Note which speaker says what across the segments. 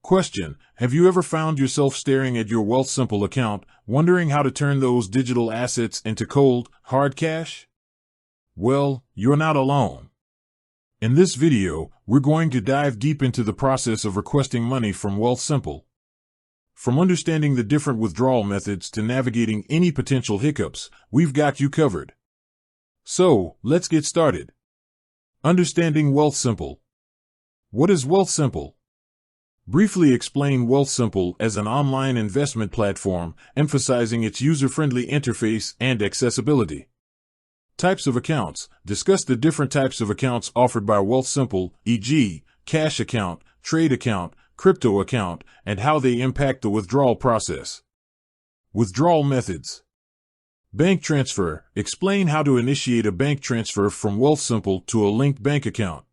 Speaker 1: Question: have you ever found yourself staring at your Wealthsimple account, wondering how to turn those digital assets into cold, hard cash? Well, you're not alone. In this video, we're going to dive deep into the process of requesting money from Wealthsimple. From understanding the different withdrawal methods to navigating any potential hiccups, we've got you covered. So, let's get started. Understanding Wealthsimple. What is Wealthsimple? Briefly explain Wealthsimple as an online investment platform, emphasizing its user-friendly interface and accessibility. Types of accounts. Discuss the different types of accounts offered by Wealthsimple, e.g., cash account, trade account, crypto account, and how they impact the withdrawal process. Withdrawal methods. Bank transfer. Explain how to initiate a bank transfer from Wealthsimple to a linked bank account.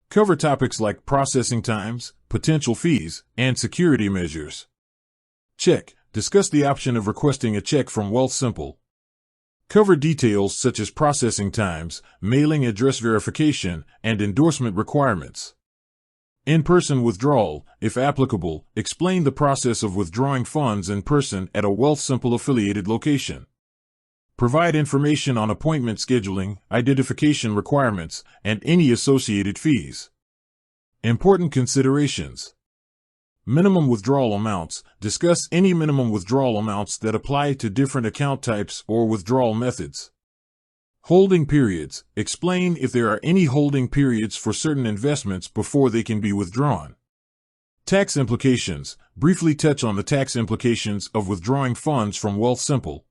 Speaker 1: Cover topics like processing times, potential fees, and security measures. Check. Discuss the option of requesting a check from Wealthsimple. Cover details such as processing times, mailing address verification, and endorsement requirements. In-person withdrawal. If applicable, explain the process of withdrawing funds in person at a Wealthsimple affiliated location. Provide information on appointment scheduling, identification requirements, and any associated fees. Important considerations. Minimum withdrawal amounts. Discuss any minimum withdrawal amounts that apply to different account types or withdrawal methods. Holding periods. Explain if there are any holding periods for certain investments before they can be withdrawn. Tax implications. Briefly touch on the tax implications of withdrawing funds from Wealthsimple.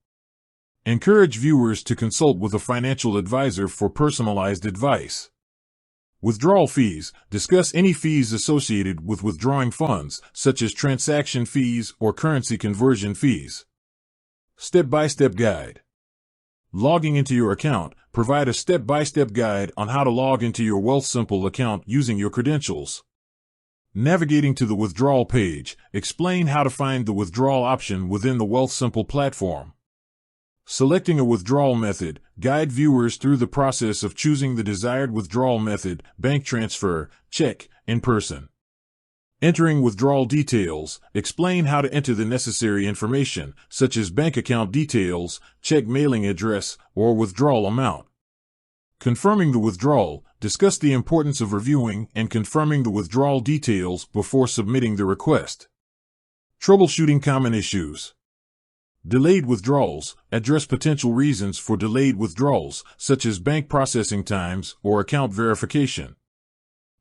Speaker 1: Encourage viewers to consult with a financial advisor for personalized advice. Withdrawal fees. Discuss any fees associated with withdrawing funds, such as transaction fees or currency conversion fees. Step-by-step guide. Logging into your account. Provide a step-by-step guide on how to log into your Wealthsimple account using your credentials. Navigating to the withdrawal page. Explain how to find the withdrawal option within the Wealthsimple platform. Selecting a withdrawal method. Guide viewers through the process of choosing the desired withdrawal method, bank transfer, check, in person. Entering withdrawal details. Explain how to enter the necessary information, such as bank account details, check mailing address, or withdrawal amount. Confirming the withdrawal. Discuss the importance of reviewing and confirming the withdrawal details before submitting the request. Troubleshooting common issues. Delayed withdrawals. Address potential reasons for delayed withdrawals, such as bank processing times or account verification.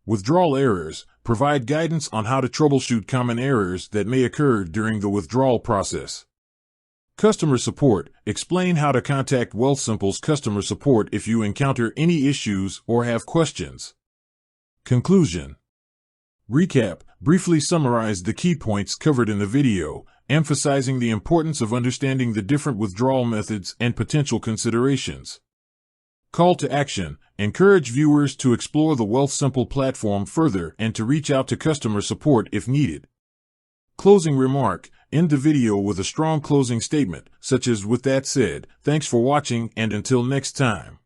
Speaker 1: Withdrawal errors. Provide guidance on how to troubleshoot common errors that may occur during the withdrawal process. Customer support. Explain how to contact Wealthsimple's customer support if you encounter any issues or have questions. Conclusion. Recap. Briefly summarize the key points covered in the video, emphasizing the importance of understanding the different withdrawal methods and potential considerations. Call to action. Encourage viewers to explore the Wealthsimple platform further and to reach out to customer support if needed. Closing remark. End the video with a strong closing statement, such as, "With that said, thanks for watching and until next time."